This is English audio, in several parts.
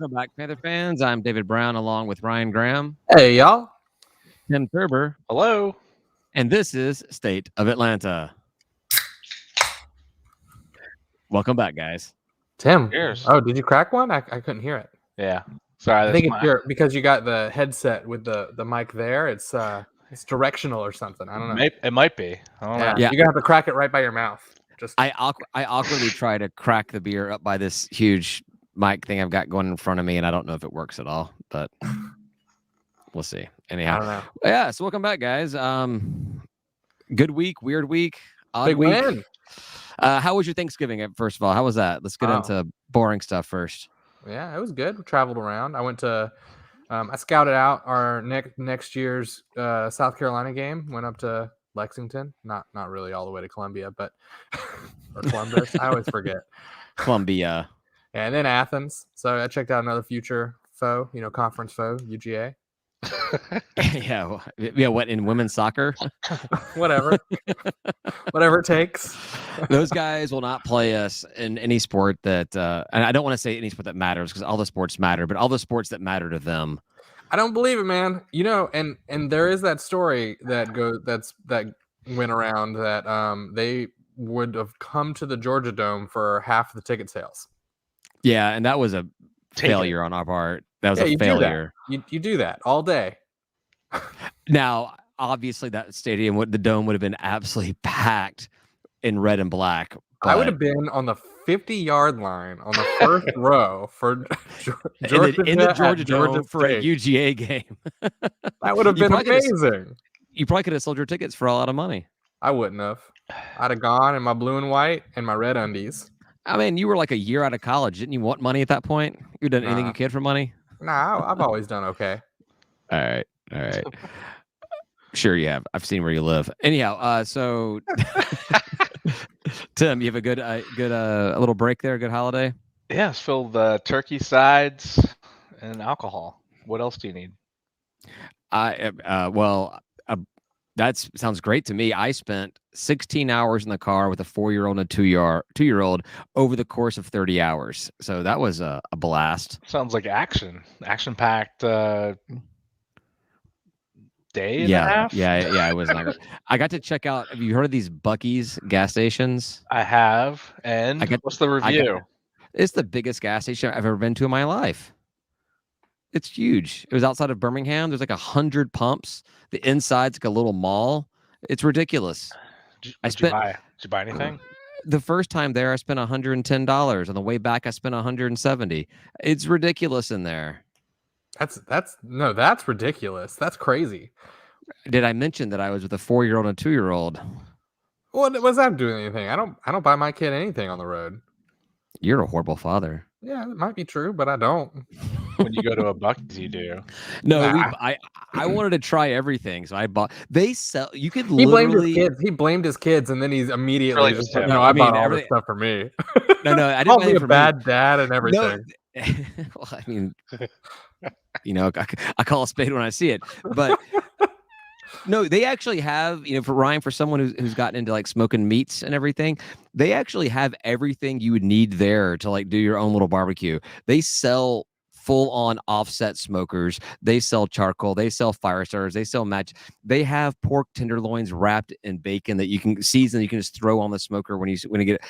Welcome back, Panther fans. I'm David Brown along with Ryan Graham, Hey, y'all. Tim Thurber, Hello. and this is State of Atlanta. Welcome back, guys. Tim. Cheers. Oh, did you crack one? I couldn't hear it. Yeah. Sorry. I think it's because you got the headset with the mic there. It's directional or something. I don't know. It might be. I don't know. Yeah. You're gonna have to crack it right by your mouth. Just I awkwardly try to crack the beer up by this huge mic thing I've got going in front of me, and I don't know if it works at all, but we'll see. I Anyhow, don't know. yeah. So welcome back, guys. Good week, weird week, odd Big week. win. How was your Thanksgiving? First of all, how was that? Let's get into boring stuff first. Yeah, it was good. We traveled around. I went to. I scouted out our next year's South Carolina game. Went up to Lexington. Not really all the way to Columbia, but or Columbus. I always forget. Columbia. And then Athens. So I checked out another future foe, conference foe, UGA. yeah. What in women's soccer? Whatever it takes. Those guys will not play us in any sport that, and I don't want to say any sport that matters because all the sports matter, but all the sports that matter to them. I don't believe it, man. And there is that story that went around that they would have come to the Georgia Dome for half the ticket sales. Yeah, and that was a failure on our part. That was a failure. You do that all day. Now, obviously, that stadium, the dome would have been absolutely packed in red and black. I would have been on the 50-yard line on the first row for Georgia in the Georgia Dome for State. a UGA game. That would have been amazing. You probably could have sold your tickets for a lot of money. I wouldn't have. I'd have gone in my blue and white and my red undies. I mean, you were like a year out of college. Didn't you want money at that point? You done anything you could for money? Nah, I've always done okay. All right. Sure you have. I've seen where you live. Anyhow, so Tim, you have a good a little break there, a good holiday? Yeah, it's filled with turkey sides and alcohol. What else do you need? That sounds great to me. I spent 16 hours in the car with a 4-year-old and a 2-year-old over the course of 30 hours. So that was a blast. Sounds like action-packed day and a half. Yeah. It was not good. I got to check out. Have you heard of these Buc-ee's gas stations? I have. And what's the review? It's the biggest gas station I've ever been to in my life. It's huge. It was outside of Birmingham. There's like 100 pumps. The inside's like a little mall. It's ridiculous. Did you buy anything? The first time there, I spent $110. On the way back, I spent $170. It's ridiculous in there. That's ridiculous. That's crazy. Did I mention that I was with a 4-year-old and a 2-year-old? What was that doing anything? I don't buy my kid anything on the road. You're a horrible father. Yeah, it might be true, but I don't. When you go to a Buc-ee's, you do. No, I wanted to try everything, so I bought. They sell. You could He literally. blamed his kids, and then he's immediately just like, I bought all this stuff for me. No, I didn't. Called me a bad dad and everything. No, well, I mean, I call a spade when I see it, but. No, they actually have, for Ryan, for someone who's gotten into like smoking meats and everything, they actually have everything you would need there to like do your own little barbecue. They sell full-on offset smokers. They sell charcoal. They sell fire starters. They sell match. They have pork tenderloins wrapped in bacon that you can season. You can just throw on the smoker when you get it.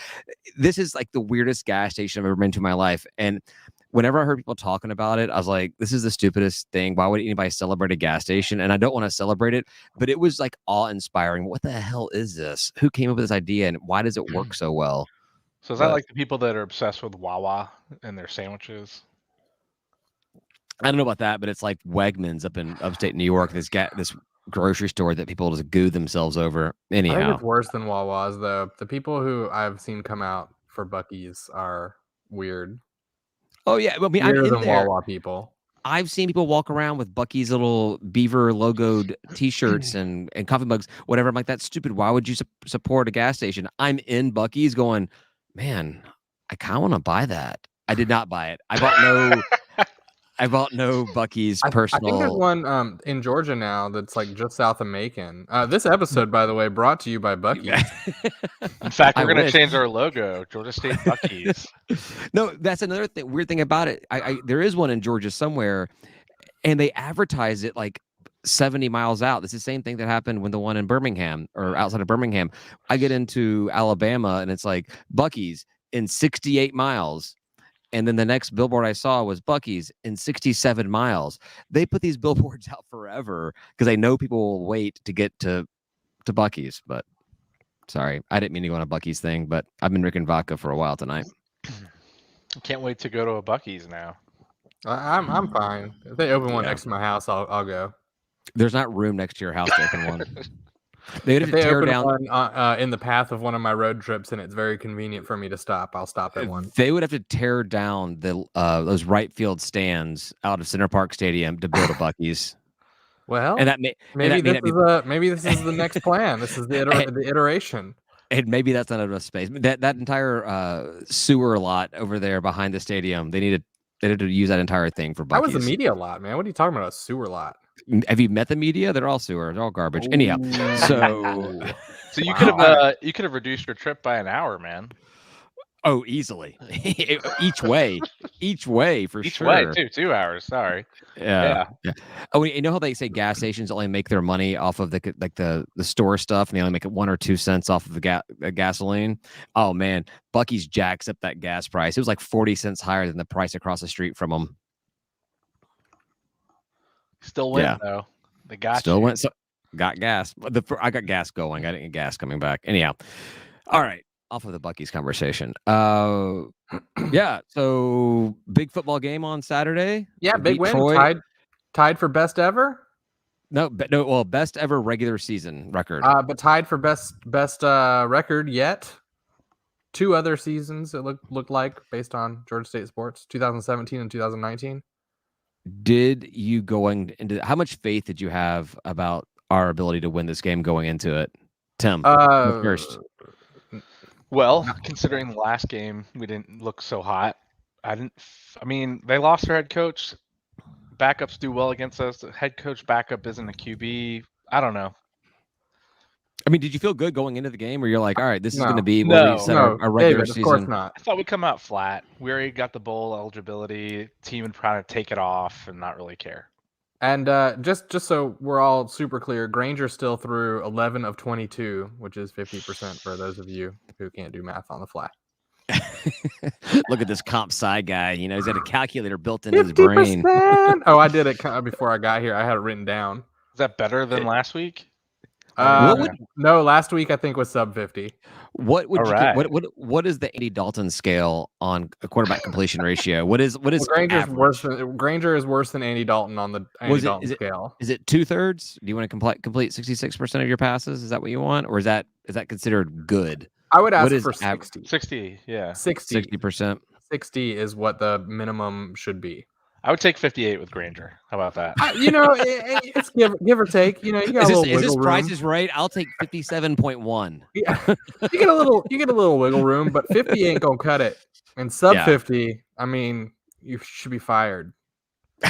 This is like the weirdest gas station I've ever been to in my life. And whenever I heard people talking about it, I was like, this is the stupidest thing. Why would anybody celebrate a gas station? And I don't want to celebrate it, but it was like awe-inspiring. What the hell is this? Who came up with this idea and why does it work so well? So is that like the people that are obsessed with Wawa and their sandwiches? I don't know about that, but it's like Wegmans up in upstate New York. This grocery store that people just goo themselves over. Anyhow, I think it's worse than Wawa's though. The people who I've seen come out for Buc-ee's are weird. Oh yeah, well, I mean, weirder than Wawa people. I've seen people walk around with Buc-ee's little beaver logoed T-shirts and coffee mugs, whatever. I'm like, that's stupid. Why would you support a gas station? I'm in Buc-ee's going, man, I kind of want to buy that. I did not buy it. I bought no. I bought no Buc-ee's I think there's personal. one in Georgia now that's like just south of Macon. This episode, by the way, brought to you by Buc-ee's. In fact, I we're gonna wish. change our logo, Georgia State Buc-ee's. No, that's another weird thing about it. There is one in Georgia somewhere, and they advertise it like 70 miles out. It's the same thing that happened when the one in Birmingham or outside of Birmingham. I get into Alabama, and it's like Buc-ee's in 68 miles. And then the next billboard I saw was Buc-ee's in 67 miles. They put these billboards out forever because they know people will wait to get to Buc-ee's. But sorry, I didn't mean to go on a Buc-ee's thing, but I've been drinking vodka for a while tonight. Can't wait to go to a Buc-ee's now. I'm fine. If they open one Yeah. next to my house, I'll go. There's not room next to your house to open one. They would If have to they tear open down. one in the path of one of my road trips and it's very convenient for me to stop, I'll stop at one. They would have to tear down the those right field stands out of Center Park Stadium to build a Buc-ee's. Well, And that maybe this is the next plan. This is the iteration. and maybe that's not enough space. That entire sewer lot over there behind the stadium, they needed to use that entire thing for That was Buc-ee's. the media lot, man. What are you talking about? A sewer lot? Have you met the media? They're all sewer. They're all garbage. Anyhow, so So you Wow. could have reduced your trip by an hour, man. oh, easily each way for Each sure. way, 2 hours. Sorry. Yeah. Oh, you know how they say gas stations only make their money off of the store stuff, and they only make it 1 or 2 cents off of the gasoline. Oh man, Buc-ee's jacks up that gas price. It was like 40 cents higher than the price across the street from them. Still win Yeah. though. They got Still you. went. So, got gas. I got gas going. I didn't get gas coming back. Anyhow, all right. Off of the Buc-ee's conversation. Yeah. So big football game on Saturday. Yeah, They big beat win. Troy. Tied for best ever. No. Well, best ever regular season record. But tied for best record yet. 2 other seasons it looked like based on Georgia State sports, 2017 and 2019. Did you going into how much faith did you have about our ability to win this game going into it, Tim? First, Well, considering the last game, we didn't look so hot. I mean, they lost their head coach. Backups do well against us. The head coach backup isn't a QB. I don't know. I mean, did you feel good going into the game, or you're like, all right, this is going to No. be where No. we set our regular David, season? of course not. I thought we'd come out flat. We already got the bowl eligibility. Team would probably take it off and not really care. And just so we're all super clear, Granger still threw 11 of 22, which is 50% for those of you who can't do math on the fly. Look at this comp sci guy. You know, he's got a calculator built into his brain. 50%. Oh, I did it before I got here. I had it written down. Is that better than last week? No, last week I think was sub 50. What would All you right. what is the Andy Dalton scale on a quarterback completion ratio? What is Granger's average? Granger is worse than Andy Dalton on the Andy Dalton scale. Is it 2/3? Do you want to complete 66% of your passes? Is that what you want, or is that considered good? I would ask What is for 60. 60, yeah. 60%. 60 is what the minimum should be. I would take 58 with Granger. How about that? It's give or take. You got a little Is this wiggle Price room. is Right? I'll take 57.1. Yeah. You get a little wiggle room, but 50 ain't gonna cut it. And sub 50, I mean, you should be fired.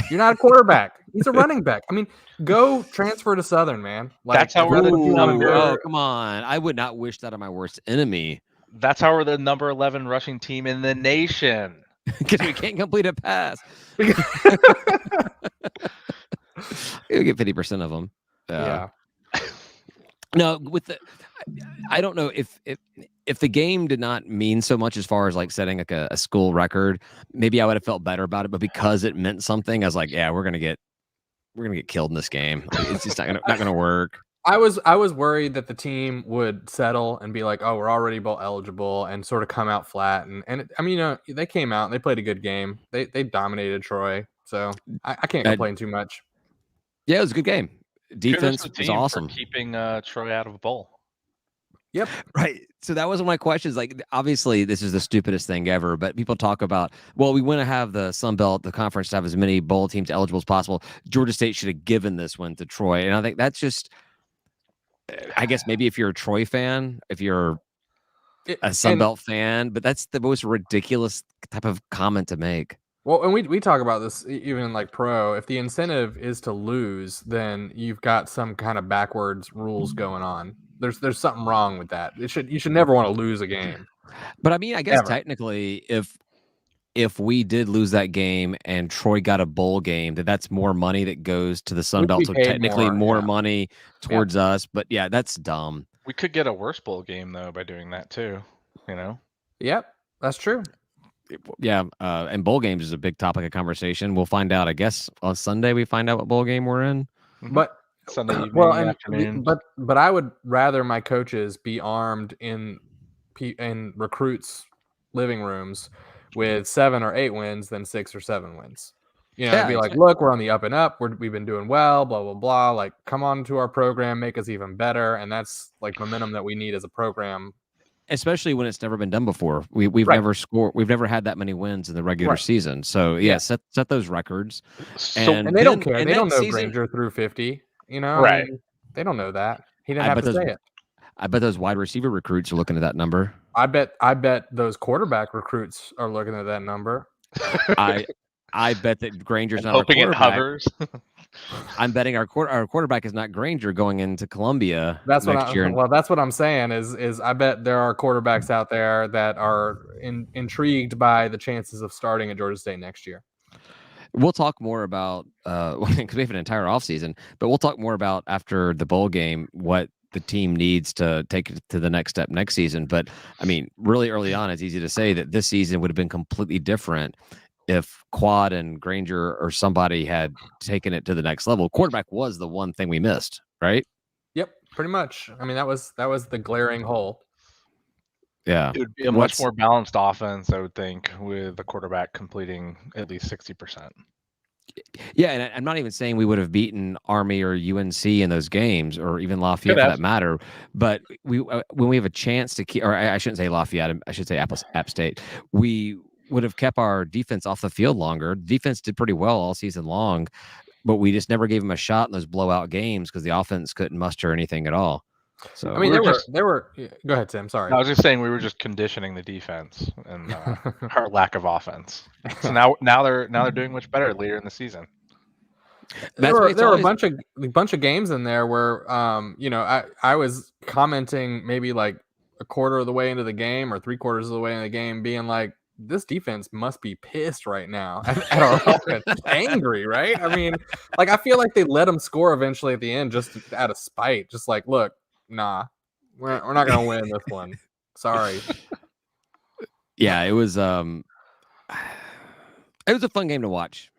You're not a quarterback. He's a running back. I mean, go transfer to Southern, man. That's how we're the Oh, come on. I would not wish that on my worst enemy. That's how we're the number 11 rushing team in the nation. Because we can't complete a pass. You get 50% of them. Yeah. No, I don't know if the game did not mean so much as far as like setting like a school record, maybe I would have felt better about it. But because it meant something, I was like, yeah, we're gonna get killed in this game. It's just not gonna work. I was worried that the team would settle and be like, oh, we're already bowl eligible, and sort of come out flat. They came out and they played a good game. They dominated Troy, so I can't complain too much. Yeah, it was a good game. Defense was awesome. For keeping Troy out of a bowl. Yep. Right. So that was one of my questions. Like, obviously, this is the stupidest thing ever, but people talk about, well, we want to have the Sun Belt, the conference, to have as many bowl teams eligible as possible. Georgia State should have given this one to Troy. And I think that's just, I guess maybe if you're a Troy fan, if you're a Sun Belt fan, but that's the most ridiculous type of comment to make. Well, and we talk about this even in like pro. If the incentive is to lose, then you've got some kind of backwards rules going on. There's something wrong with that. You should never want to lose a game. But I mean, I guess Ever. technically, if we did lose that game and Troy got a bowl game, that's more money that goes to the Sun We'd Belt. be So paid technically, more yeah. money towards us. But yeah, that's dumb. We could get a worse bowl game though by doing that too. You know. Yep, that's true. Yeah, and bowl games is a big topic of conversation. We'll find out. I guess on Sunday we find out what bowl game we're in. But Sunday evening, well, and afternoon. but I would rather my coaches be armed in recruits' living rooms with 7 or 8 wins than 6 or 7 wins. You know, Yeah, it'd be like, look, we're on the up and up. We've been doing well, blah blah blah. Like, come on to our program, make us even better, and that's like momentum that we need as a program. Especially when it's never been done before. We've Right. never scored. We've never had that many wins in the regular Right. season. So Yeah. set those records. So And they don't care. and They don't next know season- Granger threw 50. You know, Right. I mean, they don't know that. He didn't I have bet to those- say it. I bet those wide receiver recruits are looking at that number. I bet those quarterback recruits are looking at that number. I bet that Granger's And not our hoping it quarterback. hovers. I'm betting our quarterback is not Granger going into Columbia That's next year. Well, that's what I'm saying is I bet there are quarterbacks out there that are intrigued by the chances of starting at Georgia State next year. We'll talk more about because we have an entire offseason, but we'll talk more about after the bowl game what the team needs to take it to the next step next season. But I mean, really early on, it's easy to say that this season would have been completely different if Quad and Granger or somebody had taken it to the next level. Quarterback was the one thing we missed, right? Yep, pretty much. I mean, that was the glaring hole. Yeah. It would be a much more balanced offense, I would think, with the quarterback completing at least 60%. Yeah, and I'm not even saying we would have beaten Army or UNC in those games, or even Lafayette for that matter. But when we have a chance to keep, or I shouldn't say Lafayette, I should say App State, we would have kept our defense off the field longer. Defense did pretty well all season long, but we just never gave them a shot in those blowout games because the offense couldn't muster anything at all. So I mean, there were. Go ahead, Tim. Sorry. I was just saying we were just conditioning the defense and our lack of offense. So now they're doing much better later in the season. There were a bunch of games in there where I was commenting maybe like a quarter of the way into the game or 3/4 of the way into the game, being like, this defense must be pissed right now at our offense, angry, right? I mean, like, I feel like they let them score eventually at the end just out of spite, just like, look, nah, we're not gonna win this one. Sorry. Yeah, it was a fun game to watch.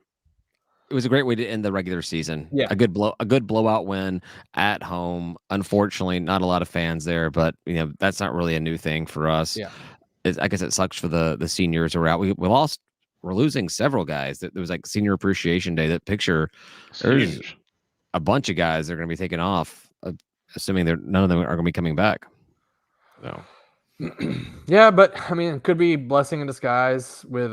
It was a great way to end the regular season. Yeah, a good blowout win at home. Unfortunately, not a lot of fans there, but that's not really a new thing for us. Yeah. I guess it sucks for the seniors who are out. We're losing several guys. There was like Senior Appreciation Day. That picture, there's a bunch of guys that are going to be taken off, assuming none of them are going to be coming back. So, yeah, but I mean, it could be blessing in disguise with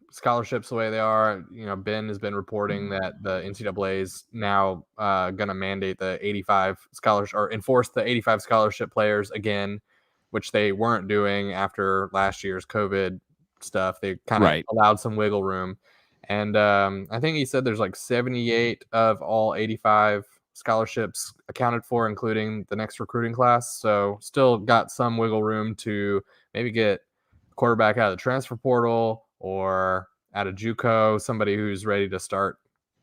scholarships the way they are. Ben has been reporting that the NCAA is now going to mandate the 85 scholarship or enforce the 85 scholarship players again, which they weren't doing after last year's COVID stuff. They kind of allowed some wiggle room. And I think he said there's like 78 of all 85 scholarships accounted for, including the next recruiting class. So still got some wiggle room to maybe get a quarterback out of the transfer portal or out of JUCO, somebody who's ready to start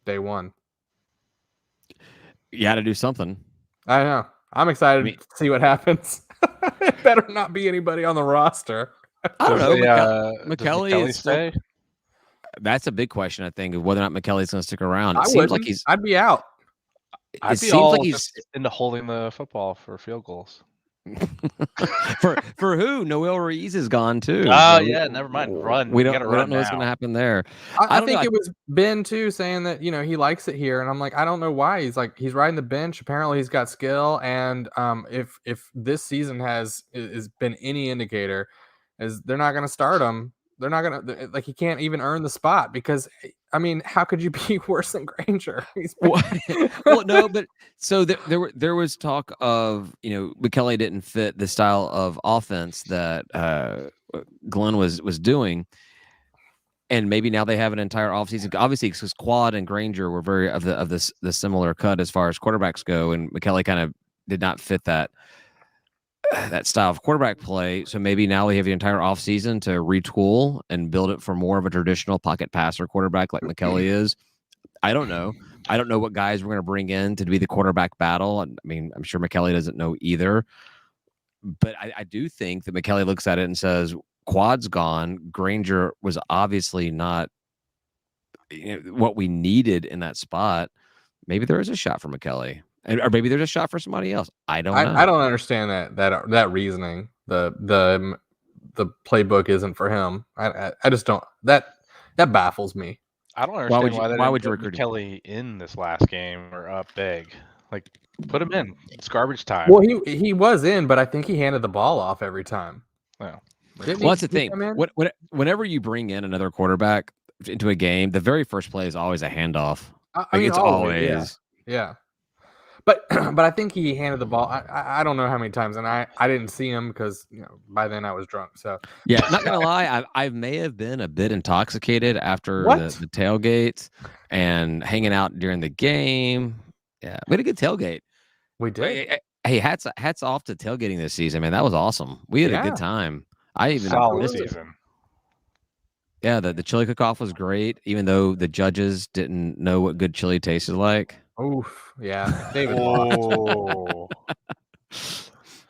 day one. You got to do something. I know. I'm excited to see what happens. It better not be anybody on the roster. I don't know. McKelly stay? That's a big question, I think, of whether or not McKelly's going to stick around. It seems like I'd be out. It seems like he's into holding the football for field goals. for who? Noel Ruiz is gone too. Oh yeah, never mind. Run. We don't know what's going to happen there. I think it was Ben too saying that he likes it here, and I'm like, I don't know why. He's riding the bench. Apparently, he's got skill, and if this season has been any indicator, is they're not going to start him. They're not going to he can't even earn the spot because I mean, how could you be worse than Granger? Well, no, but so there was talk of McKelly didn't fit the style of offense that Glenn was doing. And maybe now they have an entire offseason. Obviously, because Quad and Granger were very of the similar cut as far as quarterbacks go, and McKelly kind of did not fit that style of quarterback play. So maybe now we have the entire offseason to retool and build it for more of a traditional pocket passer quarterback like McKelly is. I don't know. I don't know what guys we're going to bring in to be the quarterback battle. I mean, I'm sure McKelly doesn't know either. But I do think that McKelly looks at it and says, Quad's gone. Granger was obviously not what we needed in that spot. Maybe there is a shot for McKelly. Or maybe there's a shot for somebody else. I don't know. I don't understand that reasoning. The playbook isn't for him. I just don't. That baffles me. I don't understand why would you put recruit him? Kelly in this last game or up big? Like, put him in. It's garbage time. Well, he was in, but I think he handed the ball off every time. Well, that's the thing. Whenever you bring in another quarterback into a game, the very first play is always a handoff. I mean, it's always. Yeah. But I think he handed the ball. I don't know how many times, and I didn't see him because by then I was drunk. So yeah, not gonna lie, I may have been a bit intoxicated after the tailgate and hanging out during the game. Yeah, we had a good tailgate. We did. Hey, hats off to tailgating this season, man. That was awesome. We had a good time. I even solid season. Yeah, the chili cook-off was great, even though the judges didn't know what good chili tasted like. Oof, yeah, David. Oh.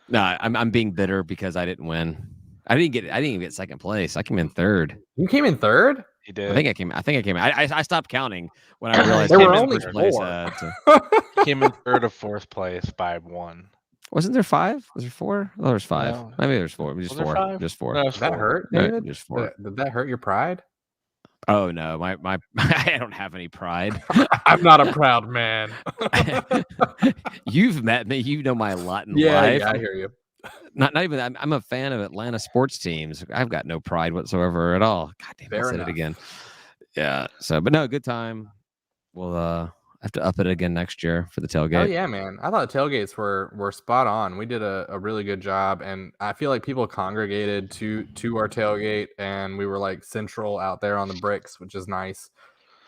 No, I'm being bitter because I didn't win. I didn't even get second place. I came in third. You came in third? He did. I think I came. I stopped counting when I realized there were only first 4. He came in third or fourth place by 1. Wasn't there 5? Was there 4? Oh, there's 5. No. Maybe there's 4. Just 4. 5? Just 4. No, Did that hurt, David? Just 4. Did that hurt your pride? Oh no, my I don't have any pride. I'm not a proud man. You've met me. You know my lot in life. Yeah, I hear you. Not even. I'm a fan of Atlanta sports teams. I've got no pride whatsoever at all. God damn, I said it again. Yeah. So, but no, good time. We'll have to up it again next year for the tailgate. Oh yeah, man. I thought tailgates were spot on. We did a really good job, and I feel like people congregated to our tailgate, and we were like central out there on the bricks, which is nice.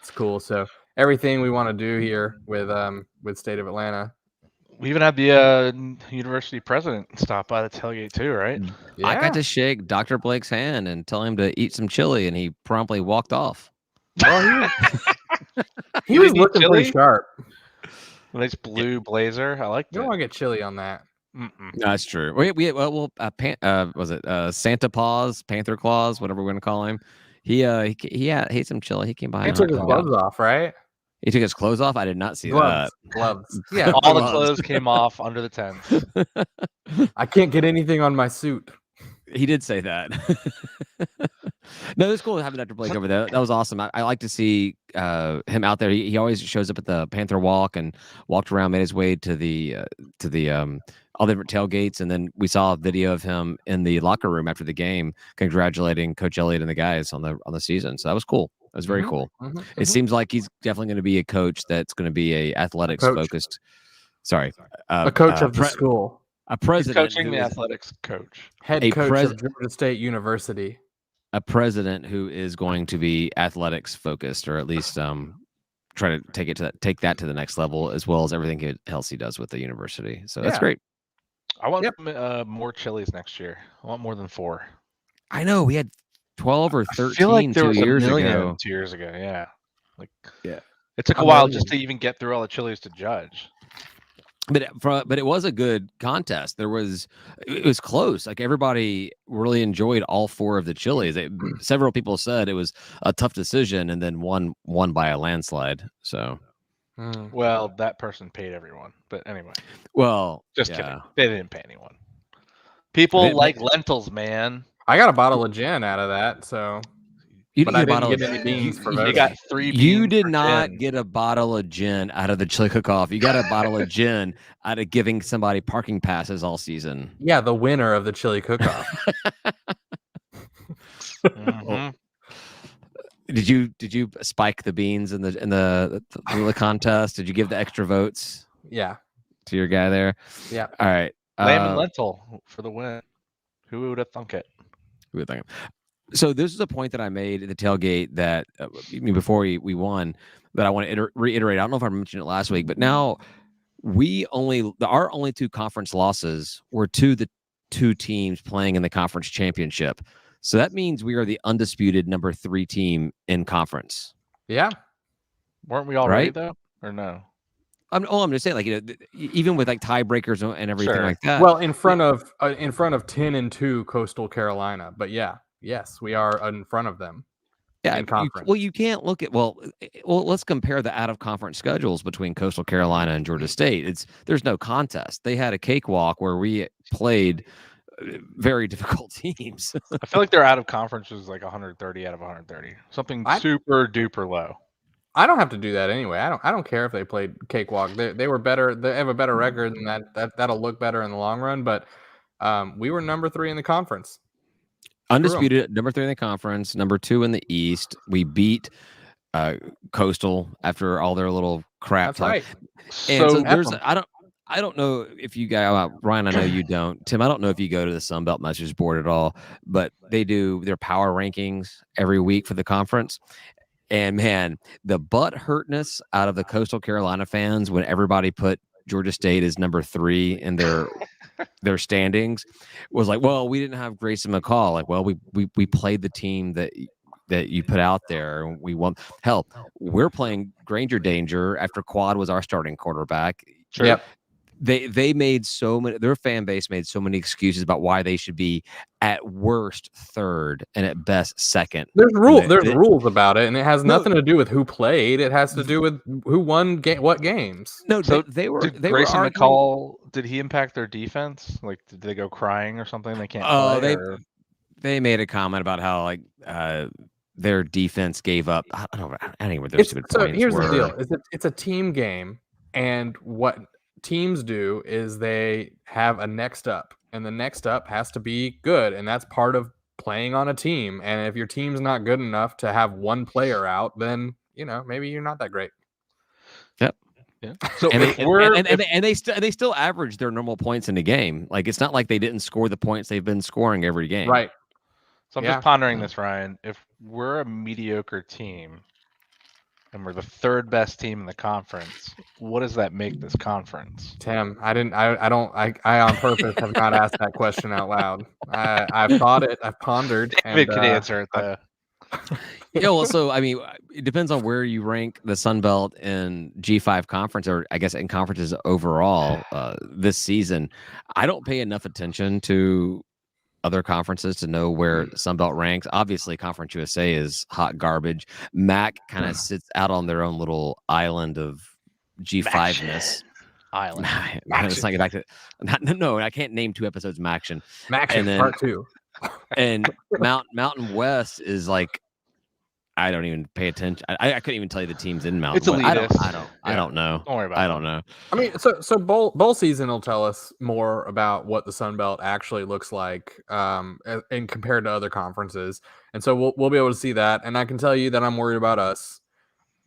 It's cool. So everything we want to do here with State of Atlanta. We even had the university president stop by the tailgate too, right? Yeah. I got to shake Dr. Blake's hand and tell him to eat some chili, and he promptly walked off. Well, he was looking pretty sharp. Nice blue blazer. I like that. You don't want to get chili on that. No, that's true. Was it Santa Paws, Panther Claus, whatever we're gonna call him? He ate some chili. He came by. He took his gloves off, right? He took his clothes off. I did not see gloves. that. Gloves. Yeah, all the clothes came off under the tent. I can't get anything on my suit. He did say that. No, it's cool having Dr. Blake over there. That was awesome. I like to see him out there. He always shows up at the Panther Walk and walked around, made his way to the all the different tailgates, and then we saw a video of him in the locker room after the game, congratulating Coach Elliott and the guys on the season. So that was cool. That was very cool. It seems like he's definitely going to be a coach that's going to be a athletics focused. Sorry, a coach of the school. A president coaching the athletics coach. Head coach of Georgia State University. A president who is going to be athletics focused, or at least try to take that to the next level, as well as everything else he does with the university. So that's great. I want more chilies next year. I want more than 4. I know we had 12 or 13 I feel like there 2 was years a million ago. 2 years ago, yeah. Yeah. It took a while just to even get through all the chilies to judge. But it was a good contest. It was close. Like everybody really enjoyed all 4 of the chilies. Several people said it was a tough decision, and then one won by a landslide. So, well, that person paid everyone. But anyway, just kidding. They didn't pay anyone. People like lentils, man. I got a bottle of gin out of that, so. But I didn't get any beans for You got 3 beans. You did not get a bottle of gin out of the chili cook-off. You got a bottle of gin out of giving somebody parking passes all season. Yeah, the winner of the chili cook-off. Did you spike the beans in the contest? Did you give the extra votes? Yeah. To your guy there? Yeah. All right. Lamb and lentil for the win. Who would have thunk it? Who would think? So this is a point that I made at the tailgate that before we won that I want to reiterate. I don't know if I mentioned it last week, but now our only 2 conference losses were to the 2 teams playing in the conference championship. So that means we are the undisputed number 3 team in conference. Yeah. Weren't we already Right? though, or no? I'm just saying, like, even with like tiebreakers and everything Sure. like that. Well, in front of 10-2 Coastal Carolina, but yes, we are in front of them. Yeah, in conference. you can't look at well. Let's compare the out of conference schedules between Coastal Carolina and Georgia State. There's no contest. They had a cakewalk where we played very difficult teams. I feel like their out of conference was like 130 out of 130, something super duper low. I don't have to do that anyway. I don't care if they played cakewalk. They were better. They have a better record than that. That'll look better in the long run. But we were number 3 in the conference. Undisputed, number 3 in the conference, number 2 in the East. We beat Coastal after all their little crap That's talk. right. And so there's I don't know if you guys, Ryan, I know you don't. Tim, I don't know if you go to the Sun Belt message board at all, but they do their power rankings every week for the conference. And man, the butt hurtness out of the Coastal Carolina fans when everybody put Georgia State as number 3 in their standings was like, well, we didn't have Grayson McCall. Like, well, we played the team that you put out there and we won. Hell, we're playing Granger Danger after Quad was our starting quarterback. Sure. Yep. They made their fan base made so many excuses about why they should be at worst 3rd and at best 2nd. There's rules about it, and it has nothing to do with who played. It has to do with who won what games. No, so they were. Did they Grayson were McCall, did he impact their defense? Like, did they go crying or something? They can't play. They made a comment about how like their defense gave up. I don't know what their stupid points here's were. the deal: it's a team game, and what teams do is they have a next up, and the next up has to be good, and that's part of playing on a team. And if your team's not good enough to have one player out, then maybe you're not that great. Yep. Yeah. So they still average their normal points in the game. Like, it's not like they didn't score the points they've been scoring every game. Right. So I'm just pondering this, Ryan. If we're a mediocre team and we're the 3rd best team in the conference, what does that make this conference? Tim, I on purpose have not asked that question out loud. I've thought it. I've pondered. David could answer it though. Yeah, well, so I mean, it depends on where you rank the Sun Belt and G5 conference, or I guess in conferences overall this season. I don't pay enough attention to other conferences to know where Sun Belt ranks. Obviously, Conference USA is hot garbage. MAC kind of sits out on their own little island of G5-ness. Island. Let's not get back to no. I can't name 2 episodes of Maction. Maction Part 2. And Mountain West is like, I don't even pay attention. I couldn't even tell you the teams in Mountain It's West. elitist. I don't know. Don't worry about it. I don't know. I mean, so bowl season will tell us more about what the Sun Belt actually looks like, and compared to other conferences. And so we'll be able to see that. And I can tell you that I'm worried about us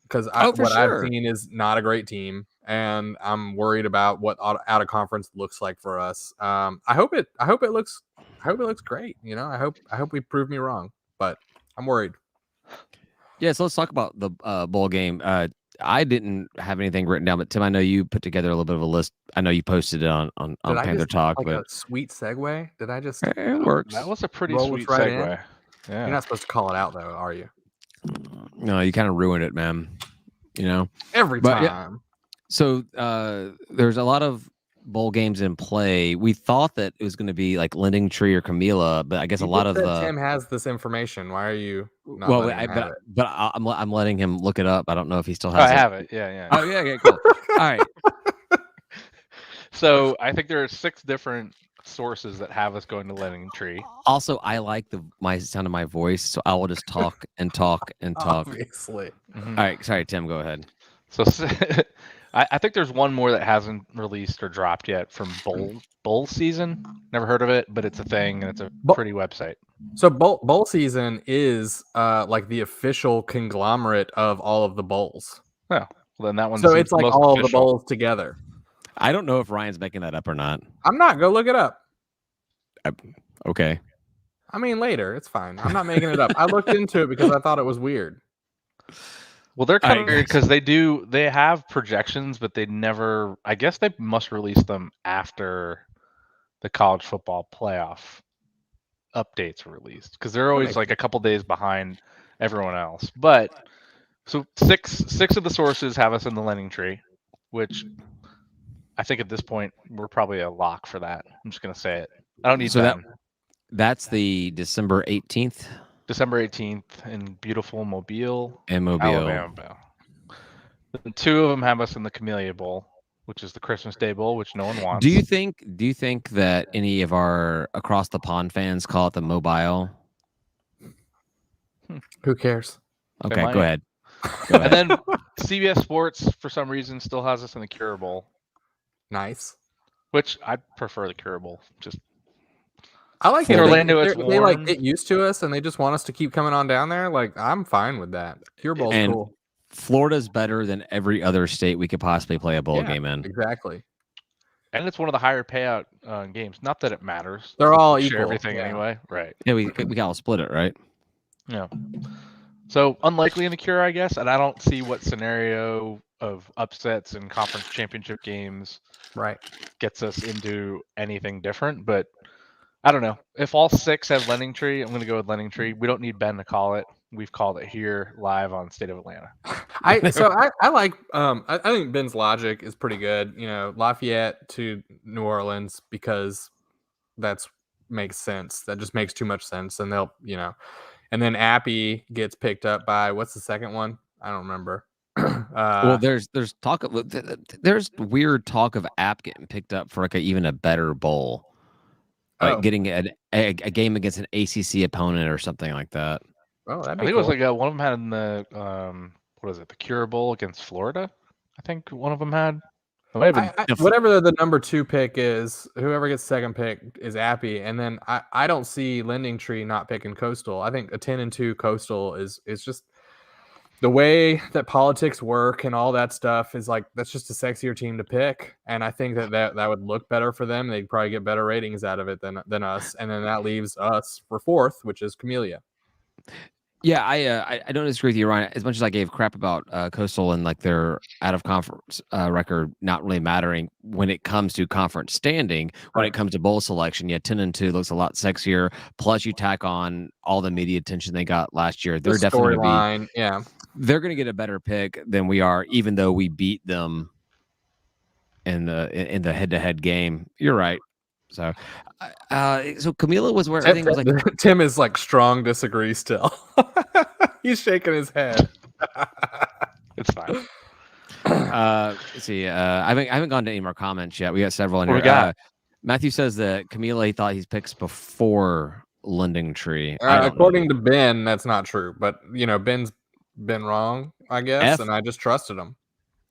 because I've seen is not a great team, and I'm worried about what out of conference looks like for us. I hope it looks great. I hope we prove me wrong, but I'm worried. Yeah, so let's talk about the bowl game. I didn't have anything written down, but Tim, I know you put together a little bit of a list. I know you posted it on PantherTalk. But a sweet segue? Did I just? It works. That was a pretty sweet segue. Yeah. You're not supposed to call it out, though, are you? No, you kind of ruined it, man. Every time. Yeah. So there's a lot of bowl games in play. We thought that it was going to be like Lending Tree or Camila, but I guess a lot of Tim has this information. Why are you not but I'm letting him look it up. I don't know if he still has I have it. Yeah. Oh yeah, okay, cool. All right. So I think there are 6 different sources that have us going to Lending Tree. Also, I like my sound of my voice, so I will just talk and talk and talk. Obviously. Mm-hmm. All right, sorry, Tim, go ahead. So I think there's one more that hasn't released or dropped yet from bowl season. Never heard of it, but it's a thing and it's a pretty website. So bowl season is like the official conglomerate of all of the bowls. Oh, well, then that one's so it's like all official. of the bowls together. I don't know if Ryan's making that up or not. I'm not. Go look it up. Okay. I mean, later. It's fine. I'm not making it up. I looked into it because I thought it was weird. Well, they're kind of Alright, weird because they have projections, but they never. I guess they must release them after the college football playoff updates are released because they're always makes like a couple days behind everyone else. But so six of the sources have us in the lending tree, which I think at this point we're probably a lock for that. I'm just gonna say it. I don't need So Ben. that's the December 18th December 18th in beautiful Mobile, in Mobile. Alabama. The two of them have us in the Camellia Bowl, which is the Christmas Day Bowl, which no one wants. Do you think that any of our across the pond fans call it the Mobile? Who cares? Okay, might. go ahead. Go ahead. And then CBS Sports, for some reason, still has us in the Cure Bowl, Nice. which I prefer the Cure Bowl. Just I like In it. Orlando, it's They like warm. get used to us and they just want us to keep coming on down there. Like, I'm fine with that. Cure Bowl's And cool. Florida's better than every other state we could possibly play a bowl Yeah, game in. Exactly. and it's one of the higher payout games. Not that it matters. They're all Share equal. everything yeah. anyway. Right. Yeah, we gotta split it, right? Yeah. So unlikely in the Cure, I guess, and I don't see what scenario of upsets and conference championship games Right. gets us into anything different. But I don't know. If all six have Lending Tree, I'm going to go with Lending Tree. We don't need Ben to call it. We've called it here live on State of Atlanta. I like I think Ben's logic is pretty good. You know, Lafayette to New Orleans because that's makes sense. That just makes too much sense. And they'll, and then Appy gets picked up by what's the second one? I don't remember. Well, there's talk of there's weird talk of App getting picked up for like even a better bowl, like getting a game against an ACC opponent or something like that. Oh, that'd I be think cool. it was like one of them had in the what is it? The Cure Bowl against Florida. I think one of them had. It might have been. Whatever the number 2 pick is, whoever gets second pick is Appy, and then I don't see Lending Tree not picking Coastal. I think a 10-2 Coastal is just the way that politics work and all that stuff is like that's just a sexier team to pick, and I think that would look better for them. They'd probably get better ratings out of it than us, and then that leaves us for fourth, which is Camellia. Yeah, I don't disagree with you, Ryan. As much as I gave crap about Coastal and like their out of conference record not really mattering when it comes to conference standing, when it comes to bowl selection, yeah, 10-2 looks a lot sexier. Plus, you tack on all the media attention they got last year. They're definitely storyline, yeah. They're going to get a better pick than we are, even though we beat them in the head-to-head game. You're right. So, so Camila was where everything was like. Tim is like strong disagree still. He's shaking his head. It's fine. Let's see. I haven't gone to any more comments yet. We got several in What here. we got? Matthew says that Camila he thought he picks before Lending Tree. According to Ben, that's not true. But Ben's been wrong, I guess, and I just trusted him.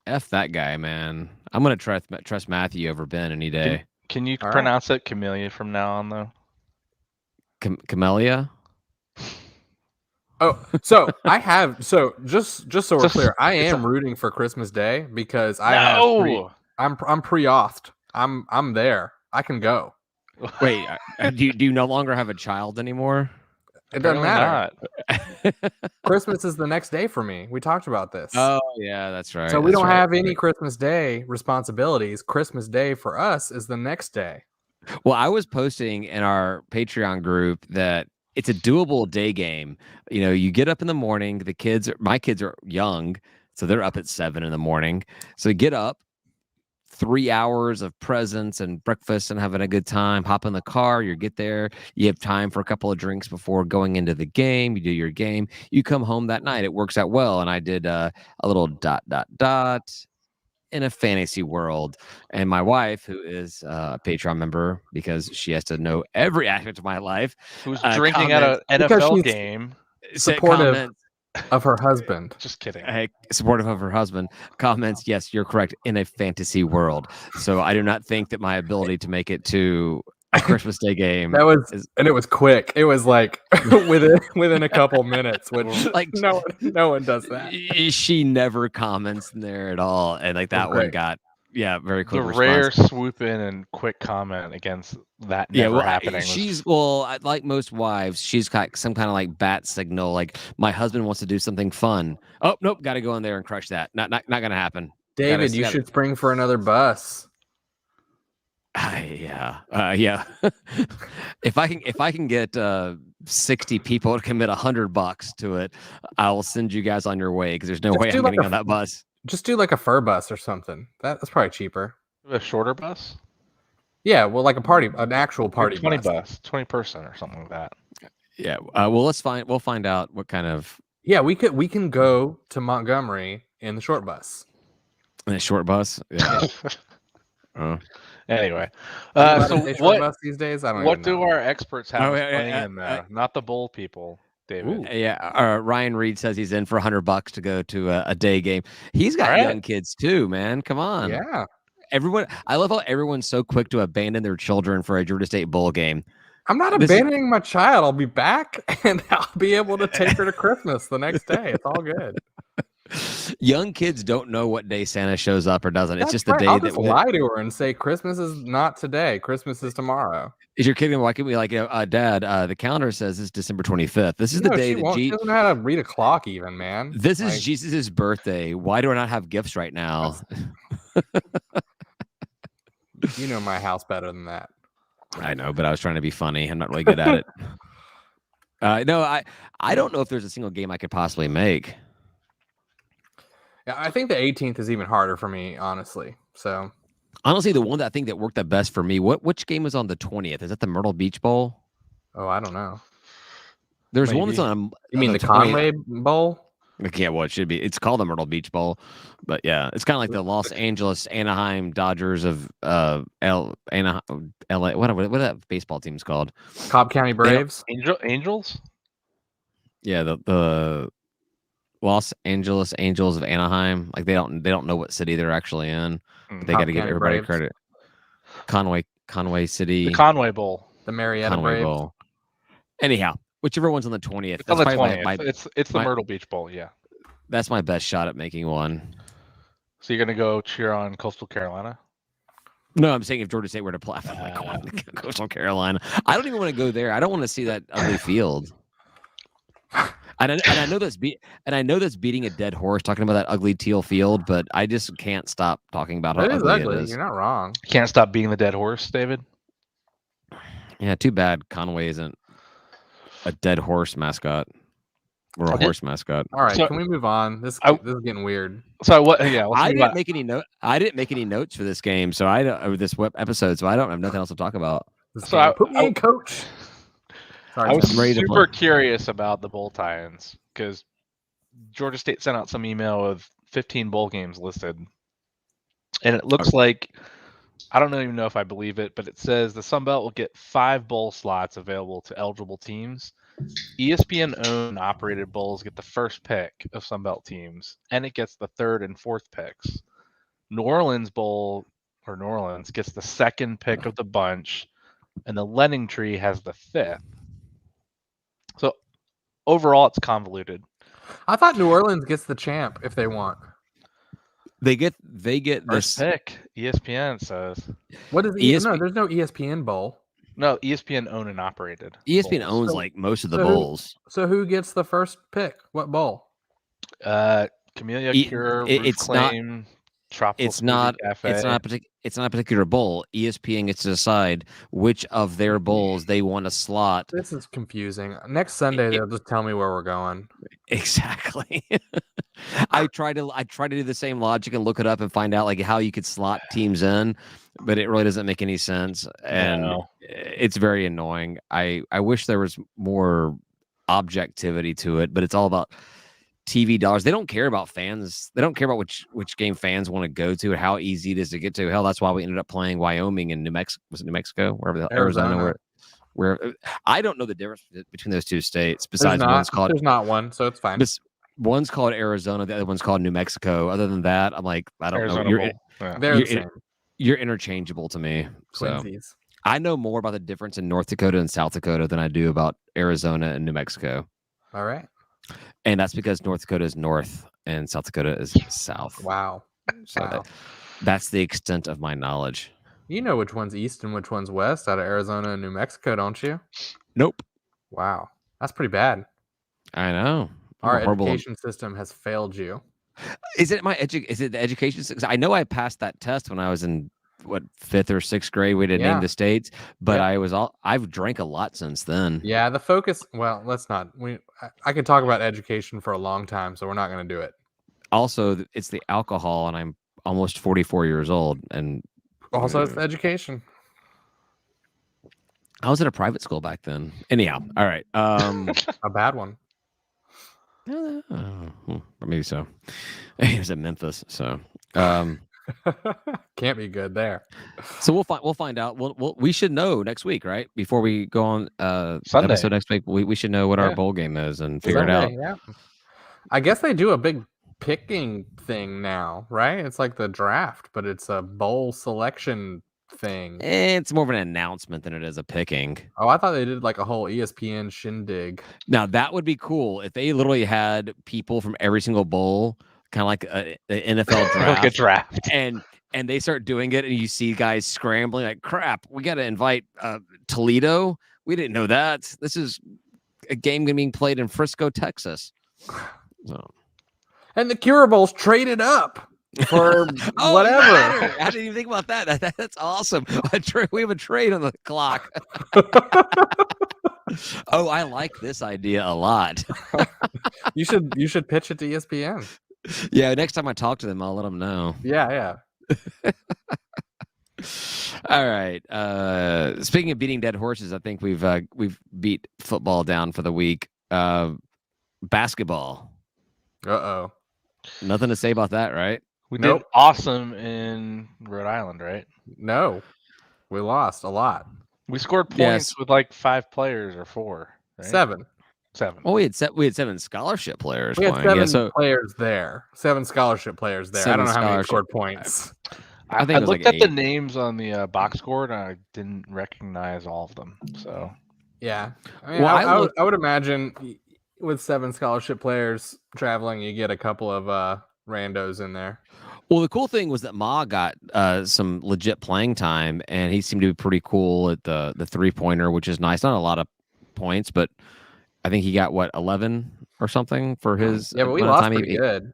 F that guy, man. I'm gonna trust Matthew over Ben any day. Can you pronounce it Camellia from now on, though? Camellia? Oh, so I have just so we're clear, I am rooting for Christmas Day because I'm pre-authed. I'm there. I can go. Wait, do you no longer have a child anymore? It doesn't matter. Christmas is the next day for me. We talked about this. Oh, yeah, that's right. So we don't have any Christmas Day responsibilities. Christmas Day for us is the next day. Well, I was posting in our Patreon group that it's a doable day game. You get up in the morning. My kids are young, so they're up at 7 in the morning. So you get up, 3 hours of presents and breakfast and having a good time. Hop in the car. You get there. You have time for a couple of drinks before going into the game. You do your game. You come home that night. It works out well. And I did a little ... in a fantasy world. And my wife, who is a Patreon member because she has to know every aspect of my life, who's drinking at an NFL game, supportive of her husband. Just kidding. Supportive of her husband comments, yes, you're correct, in a fantasy world. So I do not think that my ability to make it to a Christmas Day game and it was quick. It was like within a couple minutes, which like no one does that. She never comments in there at all, and like that one got Yeah, very quick The response. rare swoop in and quick comment against that never happening. She's like most wives, she's got some kind of like bat signal. Like my husband wants to do something fun. Oh nope, got to go in there and crush that. Not gonna happen. David, you should spring for another bus. Yeah. If I can get 60 people to commit $100 to it, I will send you guys on your way because there's no way I'm getting on that bus. Just do like a fur bus or something. That's probably cheaper. A shorter bus? Yeah, well, like an actual party 20 bus. 20 person or something like that. Yeah. We'll find out what kind of. Yeah, we can go to Montgomery in the short bus. In a short bus. Yeah. Anyway, so what bus these days? I don't. What even know. do our experts have playing in there? Not the bowl people, David. Yeah. Ryan Reed says he's in for $100 to go to a day game. He's got young kids too, man. Come on. Yeah. Everyone. I love how everyone's so quick to abandon their children for a Georgia State bowl game. I'm not abandoning my child. I'll be back and I'll be able to take her to Christmas the next day. It's all good. Young kids don't know what day Santa shows up or doesn't. It's just the day I'll that just lie to her and say Christmas is not today. Christmas is tomorrow. Is your kid why can't we like, Dad? The calendar says it's December 25th. This is the day that she doesn't know how to read a clock, even, man. This is Jesus' birthday. Why do I not have gifts right now? You know my house better than that. I know, but I was trying to be funny. I'm not really good at it. No, I don't know if there's a single game I could possibly make. Yeah, I think the 18th is even harder for me, honestly. So, honestly, the one that I think that worked the best for me. Which game was on the 20th? Is that the Myrtle Beach Bowl? Oh, I don't know. There's one that's on. You mean the Conway Bowl? Yeah, well, it should be. It's called the Myrtle Beach Bowl, but yeah, it's kind of like the Los Angeles Anaheim Dodgers of LA. What that baseball team's called? Cobb County Braves. Angels. Yeah, the Los Angeles Angels of Anaheim. Like they don't know what city they're actually in. But they got to give everybody Braves. Credit. Conway City. The Conway Bowl. The Marietta Braves. Bowl. Anyhow, whichever one's on the 20th. It's on the 20th. It's the Myrtle Beach Bowl, yeah. That's my best shot at making one. So you're gonna go cheer on Coastal Carolina? No, I'm saying if Georgia State were to play, I'm like, go on to Coastal Carolina. I don't even want to go there. I don't want to see that ugly field. And I know that's beating a dead horse talking about that ugly teal field, but I just can't stop talking about how ugly it is. You're not wrong. Can't stop being the dead horse, David. Yeah, too bad Conway isn't a dead horse mascot or a horse mascot. All right, can we move on? This is getting weird. So what? Yeah, I didn't make any note. I didn't make any notes for this game, so I don't this web episode, so I don't have nothing else to talk about. Put me in, coach. Sorry, I was super curious about the bowl tie-ins because Georgia State sent out some email with 15 bowl games listed, and it looks like, I don't even know if I believe it, but it says the Sun Belt will get 5 bowl slots available to eligible teams. ESPN-owned and operated bowls get the first pick of Sun Belt teams, and it gets the 3rd and 4th picks. New Orleans gets the 2nd pick of the bunch, and the Lenning Tree has the 5th. So overall, it's convoluted. I thought New Orleans gets the champ if they want. They get first pick. ESPN says. What is ESPN? No, there's no ESPN bowl. No, ESPN owned and operated. ESPN owns like most of the bowls. So who gets the first pick? What bowl? Camellia Cure, Claim, Tropical it's not a particular bowl. ESPN gets to decide which of their bowls they want to slot. This is confusing. Next Sunday, they'll just tell me where we're going. Exactly. I try to do the same logic and look it up and find out like how you could slot teams in, but it really doesn't make any sense, and it's very annoying. I wish there was more objectivity to it, but it's all about TV dollars. They don't care about fans. They don't care about which game fans want to go to or how easy it is to get to. Hell, that's why we ended up playing Wyoming and New Mexico. Was it New Mexico? Wherever the Arizona. Where I don't know the difference between those two states. Besides, there's not one, so it's fine. One's called Arizona, the other one's called New Mexico. Other than that, I'm like, I don't know. You're interchangeable to me. So I know more about the difference in North Dakota and South Dakota than I do about Arizona and New Mexico. All right. And that's because North Dakota is north and South Dakota is south. Wow. So That's the extent of my knowledge. You know which one's east and which one's west out of Arizona and New Mexico, don't you? Nope. Wow. That's pretty bad. I know. I'm Our a horrible. education system has failed you. Is it is it the education? I know I passed that test when I was in 5th or 6th grade. We didn't name Yeah. the states, but Yeah. I've drank a lot since then. Yeah, the focus. Well, let's not. I could talk about education for a long time, so we're not going to do it. Also, it's the alcohol, and I'm almost 44 years old, and Also, it's the education. I was at a private school back then. Anyhow, all right. A bad one. Maybe so. He was at Memphis, so can't be good there. So we'll find out. We should know next week, right? Before we go on Sunday. episode next week, we should know what our bowl game is and figure it out. Yeah. I guess they do a big picking thing now, right? It's like the draft, but it's a bowl selection thing. It's more of an announcement than it is a picking. Oh, I thought they did like a whole ESPN shindig. Now that would be cool if they literally had people from every single bowl, kind of like an NFL draft, like a draft, and they start doing it, and you see guys scrambling like, "Crap, we got to invite Toledo. We didn't know that. This is a game being played in Frisco, Texas." So. And the Curables traded up for whatever. I didn't even think about that. That's awesome. We have a trade on the clock. Oh, I like this idea a lot. You should pitch it to ESPN. Yeah, next time I talk to them, I'll let them know. Yeah. All right. Speaking of beating dead horses, I think we've beat football down for the week. Basketball. Uh-oh. Nothing to say about that, right? We did awesome in Rhode Island, right? No. We lost a lot. We scored points with like 5 players or 4. Right? 7. Oh, we had 7 scholarship players. We had 7 players there. 7 scholarship players there. I don't know how many scored points. I think I looked at the names on the box score and I didn't recognize all of them. So yeah, I mean, I would imagine with 7 scholarship players traveling, you get a couple of randos in there. Well, the cool thing was that Ma got some legit playing time, and he seemed to be pretty cool at the 3-pointer, which is nice. Not a lot of points, but I think he got 11 or something for his. Yeah, but we lost pretty good.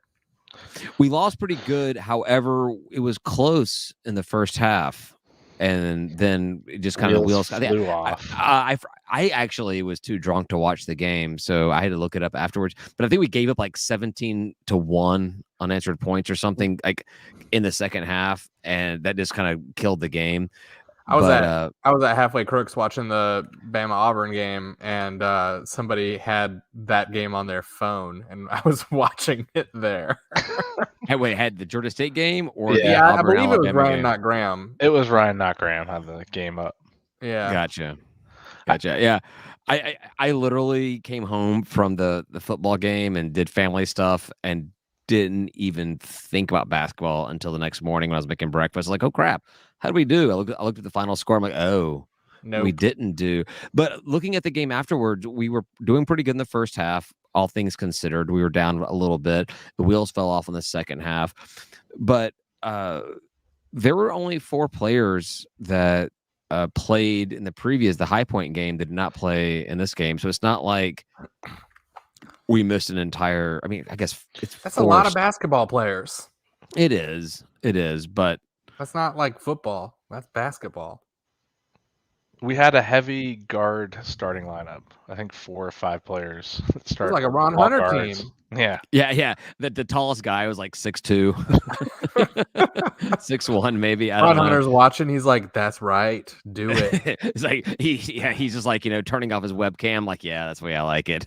We lost pretty good. However, it was close in the first half, and then it just kind of wheels flew off. I actually was too drunk to watch the game, so I had to look it up afterwards. But I think we gave up like 17-1 unanswered points or something like in the second half, and that just kind of killed the game. I was at Halfway Crooks watching the Bama Auburn game, and somebody had that game on their phone, and I was watching it there. Had the Georgia State game or I believe it was Ryan, game? Not Graham. It was Ryan, not Graham, had the game up. Yeah, gotcha. Yeah, I literally came home from the football game and did family stuff and didn't even think about basketball until the next morning when I was making breakfast. Like, oh crap, how did we do? I looked at the final score. I'm like, oh, no, we didn't do. But looking at the game afterwards, we were doing pretty good in the first half. All things considered, we were down a little bit. The wheels fell off in the second half, but there were only 4 players that played in the High Point game that did not play in this game. So it's not like we missed an entire. I mean, I guess that's a lot of basketball players. It is, but that's not like football. That's basketball. We had a heavy guard starting lineup. I think 4 or 5 players. It's like a Ron Hunter guards. Team. Yeah. The tallest guy was like 6'2", 6'1", maybe. I don't Ron know. Hunter's watching. He's like, "That's right, do it." It's like he's just like turning off his webcam. Like, yeah, that's the way I like it.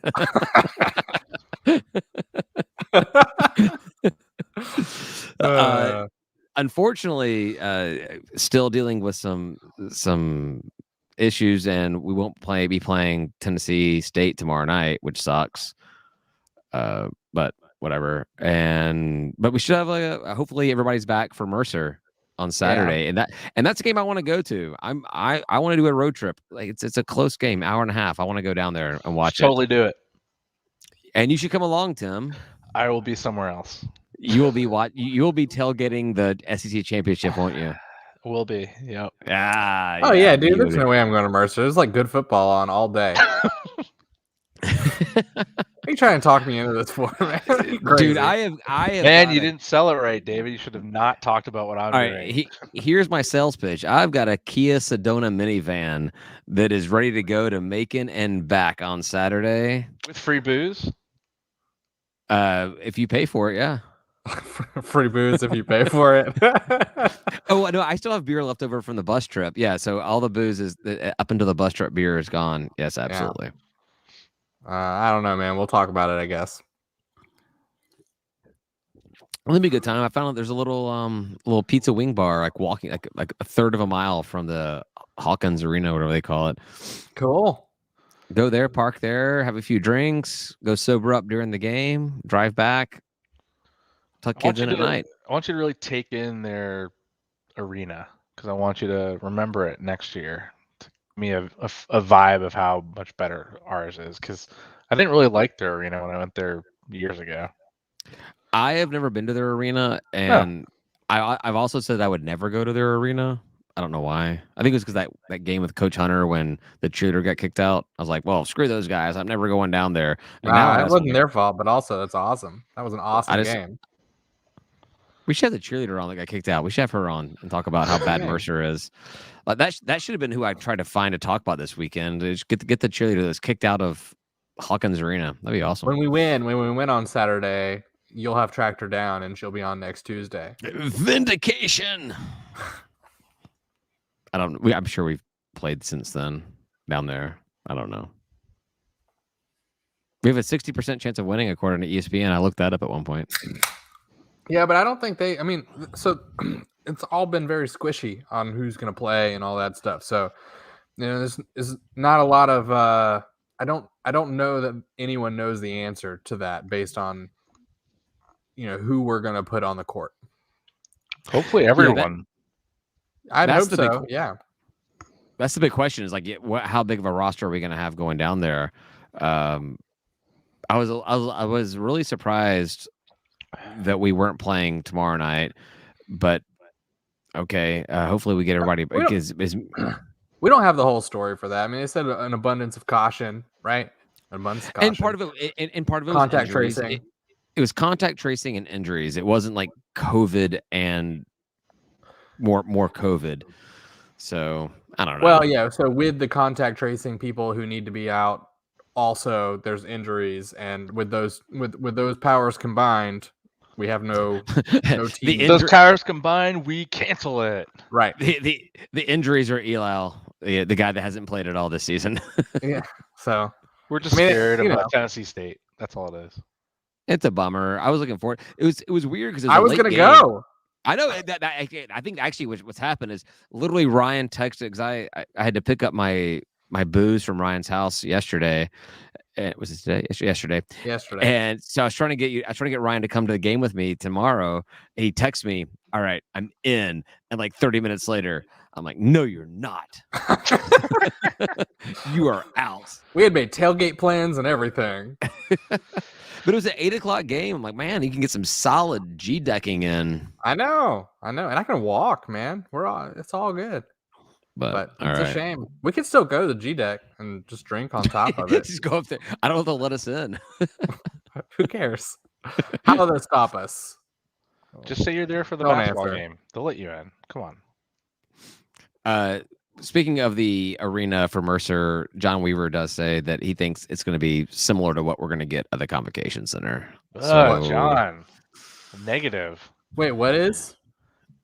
Unfortunately, still dealing with some issues, and we won't be playing Tennessee State tomorrow night, which sucks. But whatever. But we should have hopefully everybody's back for Mercer on Saturday, and that's a game I want to go to. I want to do a road trip. Like it's a close game, hour and a half. I want to go down there and watch it. Totally do it. And you should come along, Tim. I will be somewhere else. You will be you will be tailgating the SEC championship, won't you? Will be. Yep. Ah, Oh yeah, you dude. There's would. no way I'm going to Mercer. There's like good football on all day. What are you trying to talk me into this for, man? You crazy. Dude, I have. Man, you didn't sell it right, David. You should have not talked about what I'm All doing. right, here's my sales pitch. I've got a Kia Sedona minivan that is ready to go to Macon and back on Saturday. With free booze? If you pay for it, yeah. Free booze if you pay for it. Oh no, I still have beer left over from the bus trip. Yeah, so all the booze is up until the bus trip beer is gone. Yes, absolutely. I don't know, man. We'll talk about it, I guess. It'll be a good time. I found out there's a little pizza wing bar like walking like a third of a mile from the Hawkins Arena, whatever they call it. Cool. Go there, park there, have a few drinks, go sober up during the game, drive back, tuck kids in at night. I want you to really take in their arena because I want you to remember it next year. To give me a vibe of how much better ours is because I didn't really like their arena when I went there years ago. I have never been to their arena, and I've also said I would never go to their arena. I don't know why. I think it was because that game with Coach Hunter when the cheerleader got kicked out. I was like, well, screw those guys. I'm never going down there. And Nah, it wasn't their fault, but also that's awesome. That was an awesome game. We should have the cheerleader on that got kicked out. We should have her on and talk about how bad Mercer is. Like that should have been who I tried to find to talk about this weekend. Just get the cheerleader that's kicked out of Hawkins Arena. That'd be awesome. When we win on Saturday, you'll have tracked her down and she'll be on next Tuesday. Vindication. I'm sure we've played since then down there. I don't know. We have a 60% chance of winning according to ESPN. I looked that up at one point. Yeah, but I don't think so it's all been very squishy on who's going to play and all that stuff. So, there's is not a lot of I don't know that anyone knows the answer to that based on who we're going to put on the court. Hopefully everyone. I'd hope so. Yeah. That's the big question is like how big of a roster are we going to have going down there? I was really surprised that we weren't playing tomorrow night, but okay. Hopefully we get everybody because we don't have the whole story for that. I mean, it said an abundance of caution, right? An abundance of caution. And part of it contact was tracing. It was contact tracing and injuries. It wasn't like COVID and more COVID. So I don't know. Well, yeah. So with the contact tracing, people who need to be out, also there's injuries, and with those powers combined, we have no team. Those powers combined, we cancel it. Right. The injuries are Eli, the guy that hasn't played at all this season. Yeah. So we're just scared of Tennessee State. That's all it is. It's a bummer. I was looking forward. It was weird because I was gonna go. I know that I think actually what's happened is literally Ryan texted because I had to pick up my booze from Ryan's house yesterday. Was it today? Yesterday. And so I was trying to get Ryan to come to the game with me tomorrow. And he texts me, "All right, I'm in." And like 30 minutes later, I'm like, "No, you're not. You are out." We had made tailgate plans and everything. But it was an 8:00 game. I'm like, man, you can get some solid G decking in. I know, and I can walk, man. It's all good. But it's a shame. We could still go to the G deck and just drink on top of it. Just go up there. I don't know if they'll let us in. Who cares? How will they stop us? Just say you're there for the basketball game. They'll let you in. Come on. Speaking of the arena for Mercer, John Weaver does say that he thinks it's going to be similar to what we're going to get at the Convocation Center. John. Negative. Wait, what is?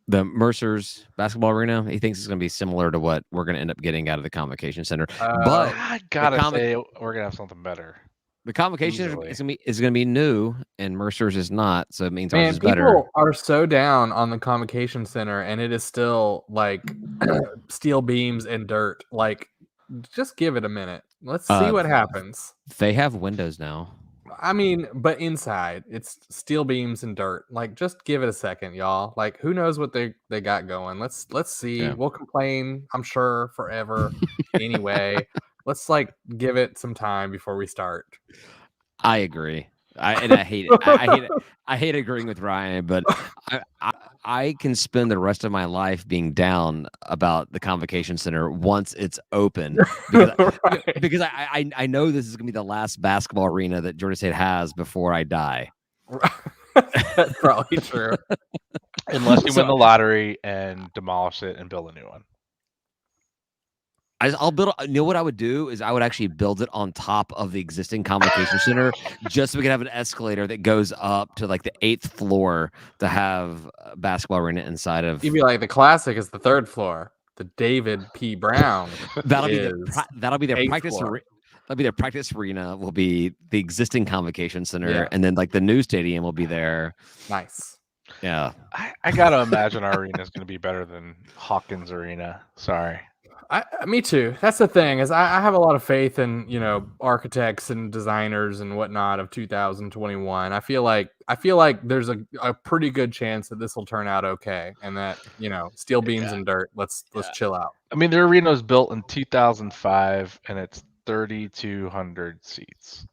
The Mercer's basketball arena, he thinks it's going to be similar to what we're going to end up getting out of the Convocation Center. But I gotta say, we're going to have something better. The Convocation Center is going to be new, and Mercer's is not, so it means ours is better. People are so down on the Convocation Center, and it is still like steel beams and dirt. Like, just give it a minute. Let's see what happens. They have windows now. I mean, but inside it's steel beams and dirt. Like, just give it a second, y'all. Like, who knows what they got going? Let's see. Yeah. We'll complain, I'm sure, forever. Anyway, let's give it some time before we start. I agree. I hate it. I hate agreeing with Ryan, but I can spend the rest of my life being down about the Convocation Center once it's open because Right. because I know this is gonna be the last basketball arena that Georgia State has before I die. That's probably true. Unless you So- win the lottery and demolish it and build a new one. I'll build. You know what I would do is I would actually build it on top of the existing Convocation Center, just so we can have an escalator that goes up to like the 8th floor to have a basketball arena inside of. You'd be like, the classic is the 3rd floor. The David P. Brown. That'll be is that'll be their 8th practice. floor. That'll be their practice arena. Will be the existing Convocation Center, Yeah. and then like the new stadium will be there. Nice. Yeah, I gotta imagine our arena is gonna be better than Hawkins Arena. Sorry. Me too. That's the thing is I have a lot of faith in architects and designers and whatnot of 2021. I feel like there's a pretty good chance that this will turn out okay, and that steel beams and dirt. Let's chill out. I mean, their arena was built in 2005, and it's 3,200 seats,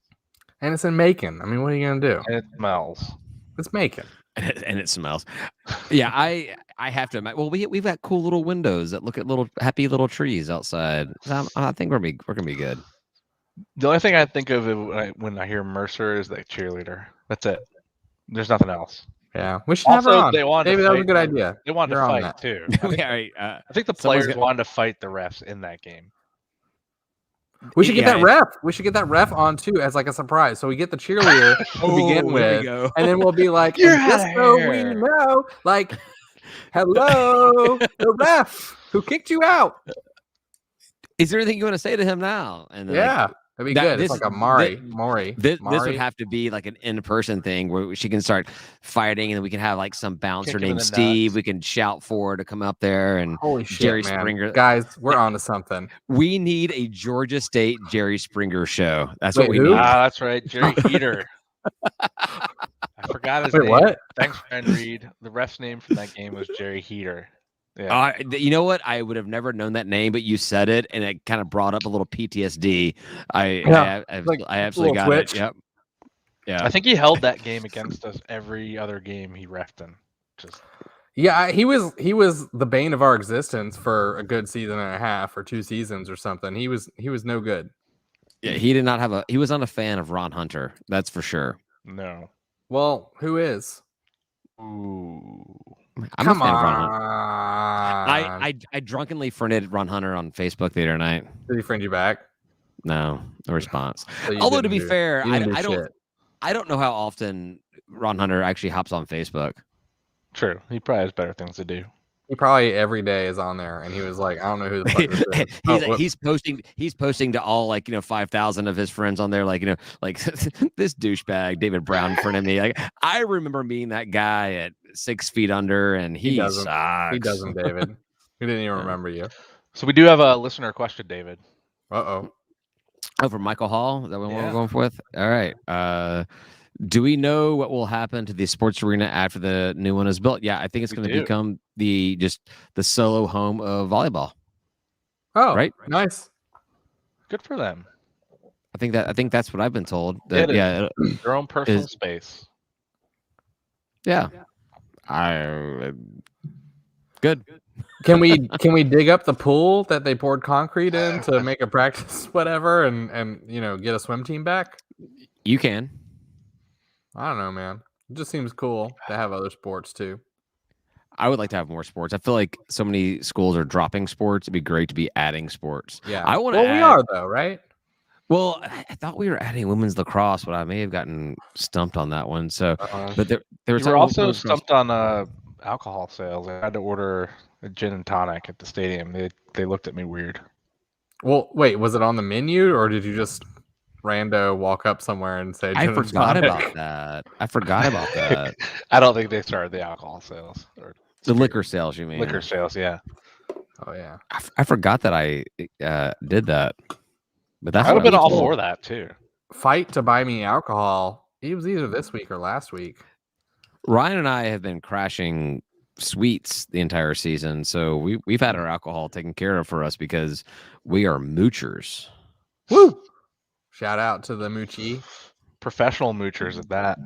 And it's in Macon. I mean, what are you gonna do? and it smells. It's Macon. and it smells. Yeah, I have to imagine. Well, we've got cool little windows that look at little happy little trees outside. So I think we're gonna be good. The only thing I think of when I hear Mercer is like cheerleader. That's it. There's nothing else. Yeah, we should have her Also, on. they wanted David, to that was a fight good the- idea. They wanted You're to on fight that. too. Yeah, I think the someone's players wanted to fight the refs in that game. We should get Yeah, that ref. We should get that ref on too as like a surprise. So we get the cheerleader to begin Oh, there we with, go. and then we'll be like, You're and just outta so we here. know, like, hello, the ref who kicked you out. Is there anything you want to say to him now? And then, like, Yeah, that'd be that- good. this- It's like a Maury. this would Maury. have to be like an in-person thing where she can start fighting, and then we can have like some bouncer Kick him in named the Steve. nuts. We can shout for to come up there, and Holy shit, Jerry man. Springer. Guys, we're on to something. We need a Georgia State Jerry Springer show. That's Wait, what we who? need. That's right, Jerry Heater. I forgot his Wait, name. what? Thanks, friend Reed. The ref's name from that game was Jerry Heater. Yeah. You know what? I would have never known that name, but you said it, and it kind of brought up a little PTSD. I absolutely got twitch. it. Yep. Yeah. I think he held that game against us every other game he refed in. Just Yeah, he was the bane of our existence for a good season and a half or 2 seasons or something. He was no good. Yeah, he did not have he was not a fan of Ron Hunter. That's for sure. no. Well, who is? Ooh. I'm Come a fan on. of Ron Hunter. I drunkenly friended Ron Hunter on Facebook the other night. Did he friend you back? No response. So you Although to didn't be do- fair, you didn't I do don't shit. I don't know how often Ron Hunter actually hops on Facebook. True. He probably has better things to do. He probably every day is on there, and he was like, I don't know who the fuck this is. Oh, he's posting to all 5,000 of his friends on there, like this douchebag David Brown in front of me. Like, I remember meeting that guy at 6 feet under, and he doesn't. sucks. He doesn't, David. He didn't even remember you. So we do have a listener question, David. Uh-oh. Oh, from Michael Hall. Is that what Yeah. we're going with? All right. Do we know what will happen to the sports arena after the new one is built? Yeah, I think it's We going to do. become the solo home of volleyball. Oh, Right? Nice. Good for them. I think that's what I've been told. It is. Yeah, Their own personal Is- space. yeah. Good. Can we dig up the pool that they poured concrete in to make a practice whatever and get a swim team back? You can. I don't know, man. It just seems cool to have other sports too. I would like to have more sports. I feel like so many schools are dropping sports. It'd be great to be adding sports. Yeah. I want to. Well, we are though, right? Well, I thought we were adding women's lacrosse, but I may have gotten stumped on that one. So, but there was We were also stumped on alcohol sales. I had to order a gin and tonic at the stadium. They looked at me weird. Well, wait, was it on the menu or did you just rando walk up somewhere and say I gin and forgot tonic? about that. I forgot about that. I don't think they started the alcohol sales or The liquor sales, you mean? liquor sales. Yeah, Oh yeah. I forgot that I did that. But that's I would have what been all told. for that too. Fight to buy me alcohol. It was either this week or last week. Ryan and I have been crashing suites the entire season, so we've had our alcohol taken care of for us because we are moochers. Woo! Shout out to the Moochie. Professional moochers at that.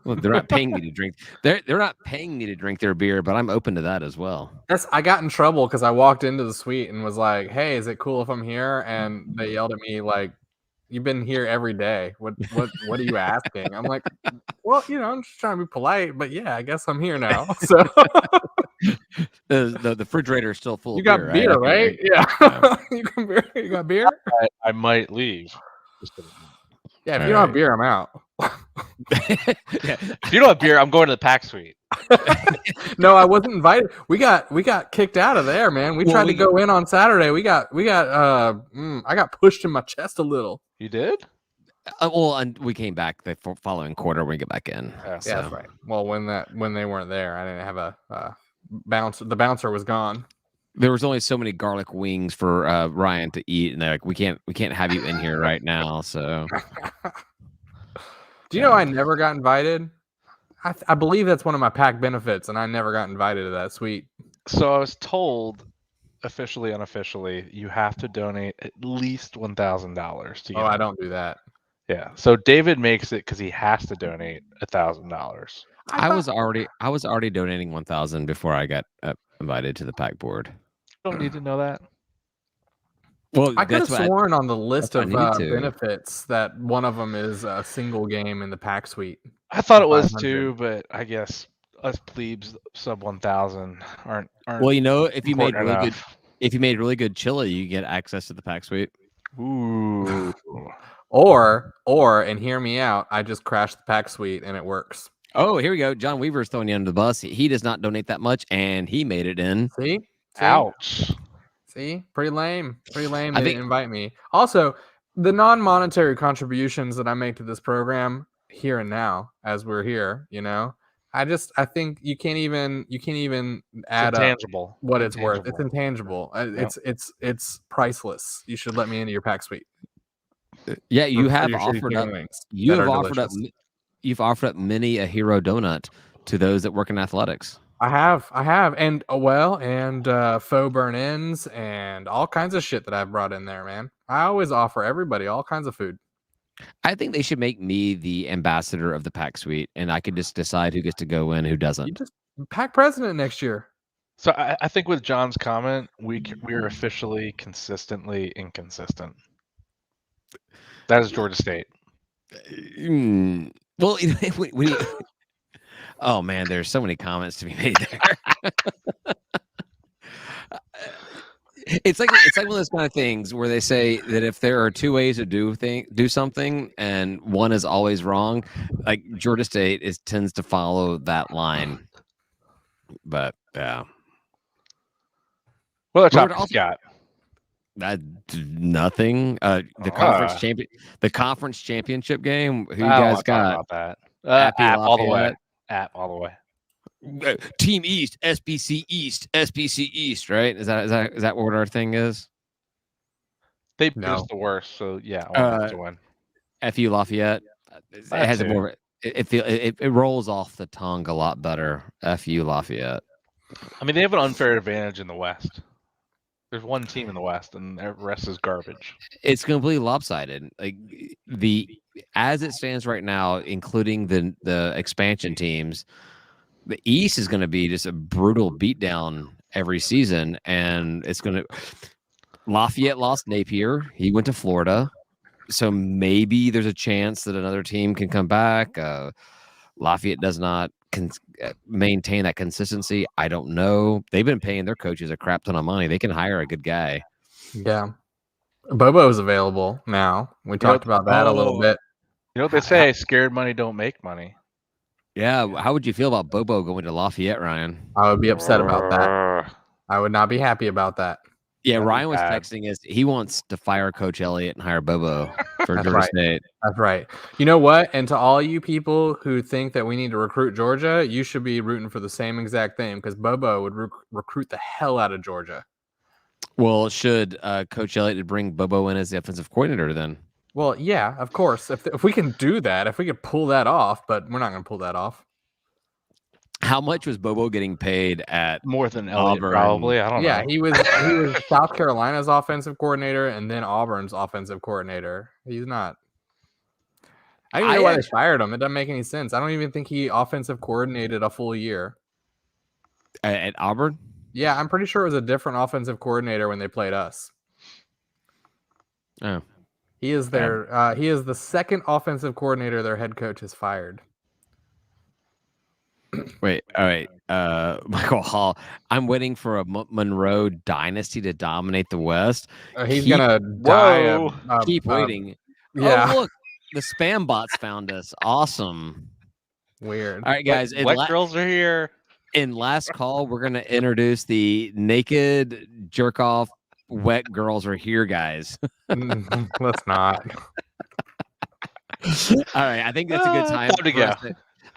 Well, they're not paying me to drink. They're not paying me to drink their beer, but I'm open to that as well. I got in trouble because I walked into the suite and was like, "Hey, is it cool if I'm here?" And they yelled at me like, "You've been here every day. What are you asking?" I'm like, "Well, I'm just trying to be polite, but yeah, I guess I'm here now." So The refrigerator is still full you of got beer, right? Yeah. You got beer? I might leave. Just kidding. Yeah, if you don't have beer, I'm out. Yeah. If you don't have beer, I'm going to the pack suite. No, I wasn't invited. We got kicked out of there, man. We tried to go in on Saturday. I got pushed in my chest a little. You did? Well, and we came back the following quarter. We get back in. Yeah, Yeah, that's right. Well, when they weren't there, I didn't have a bouncer. The bouncer was gone. There was only so many garlic wings for Ryan to eat, and they're like, we can't have you in here right now. So, do you know I never got invited? I believe that's one of my pack benefits, and I never got invited to that suite. So I was told, officially, unofficially, you have to donate at least $1,000 to get. Oh, I don't do that. Yeah. So David makes it because he has to donate $1,000. I was already donating 1,000 before I got invited to the pack board. Don't need to know that. Well, I could have sworn on the list of need to. benefits that one of them is a single game in the pack suite. I thought it was too, but I guess us plebes sub 1,000 aren't. Well, if you made enough. really good chili, you get access to the pack suite. Ooh. Or and hear me out, I just crashed the pack suite and it works. Oh, here we go. John Weaver's throwing you under the bus. He does not donate that much, and he made it in. See? Ouch. See? Pretty lame. They didn't invite me. Also, the non-monetary contributions that I make to this program here and now, as we're here, I think you can't even add up what it's worth. It's intangible. Yep. It's priceless. You should let me into your pack suite. Yeah, you have offered up. You've offered up many a hero donut to those that work in athletics. I have, and faux burn-ins and all kinds of shit that I've brought in there, man. I always offer everybody all kinds of food. I think they should make me the ambassador of the pack suite, and I could just decide who gets to go in, who doesn't. You just pack president next year. So I think with John's comment, we're officially consistently inconsistent. That is Georgia State. Well, oh man, there's so many comments to be made there. It's like one of those kind of things where they say that if there are two ways to do something and one is always wrong, like Georgia State tends to follow that line. But yeah. Well, that's all got. Nothing. The conference championship game. Who you guys got? About that. App all the way. App all the way. Team East, SBC East, right? Is that what our thing is? They beat the worst, so yeah, I want them to win. FU Lafayette. It has more. It rolls off the tongue a lot better. FU Lafayette. I mean, they have an unfair advantage in the West. There's one team in the West, and the rest is garbage. It's completely lopsided. Like as it stands right now, including the expansion teams, the East is going to be just a brutal beatdown every season, and it's going to. Lafayette lost Napier. He went to Florida, so maybe there's a chance that another team can come back. Lafayette does not maintain that consistency. I don't know. They've been paying their coaches a crap ton of money. They can hire a good guy. Yeah. Bobo's available now. We talked about that a little bit. You know what they say? Scared money don't make money. Yeah. How would you feel about Bobo going to Lafayette, Ryan? I would be upset about that. I would not be happy about that. Yeah, Ryan was texting us. He wants to fire Coach Elliott and hire Bobo for Georgia State. That's right. You know what? And to all you people who think that we need to recruit Georgia, you should be rooting for the same exact thing because Bobo would recruit the hell out of Georgia. Well, should Coach Elliott bring Bobo in as the offensive coordinator then? Well, yeah, of course. If we can do that, if we could pull that off, but we're not going to pull that off. How much was Bobo getting paid at more than Elliott? Probably. I don't know. Yeah, he was South Carolina's offensive coordinator and then Auburn's offensive coordinator. He's not. I don't even know why they fired him. It doesn't make any sense. I don't even think he offensive coordinated a full year. At Auburn? Yeah, I'm pretty sure it was a different offensive coordinator when they played us. Oh. He is their he is the second offensive coordinator their head coach has fired. Wait, all right. Michael Hall. I'm waiting for a Monroe dynasty to dominate the West. He's gonna die. Keep waiting. Yeah. Oh, look, the spam bots found us. Awesome. Weird. All right, guys. Wet girls are here. In last call, we're gonna introduce the naked jerk off. Wet girls are here, guys. Let's not. All right, I think that's a good time to go.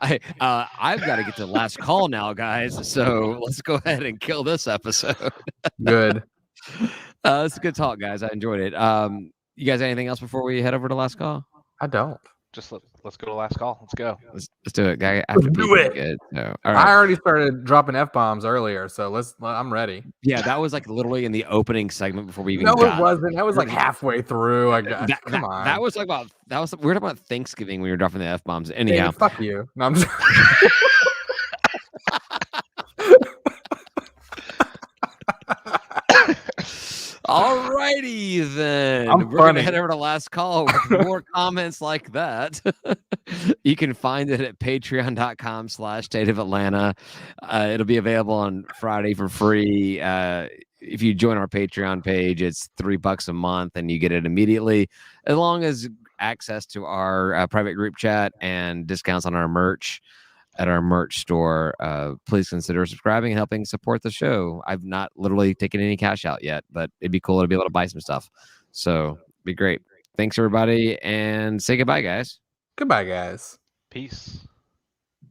I've got to get to the last call now, guys. So let's go ahead and kill this episode. Good. It's a good talk, guys. I enjoyed it. You guys, anything else before we head over to last call? I don't. Just let's go to last call. Let's go. Let's do it, guy. After do it. Good. So, all right. I already started dropping F-bombs earlier, so I'm ready. Yeah, that was like literally in the opening segment before we even No, got. it wasn't. That was like halfway through. Come on. That was like we were talking about Thanksgiving when we were dropping the F-bombs. Anyhow. Hey, fuck you. No, I'm just... All righty then. We're gonna head over to last call with more comments like that. You can find it at patreon.com/State of Atlanta. It'll be available on Friday for free. If you join our Patreon page, it's $3 a month and you get it immediately, as long as access to our private group chat and discounts on our merch at our merch store. Please consider subscribing and helping support the show. I've not literally taken any cash out yet, but it'd be cool to be able to buy some stuff. So it'd be great. Thanks everybody, and say goodbye, guys. Goodbye, guys. Peace.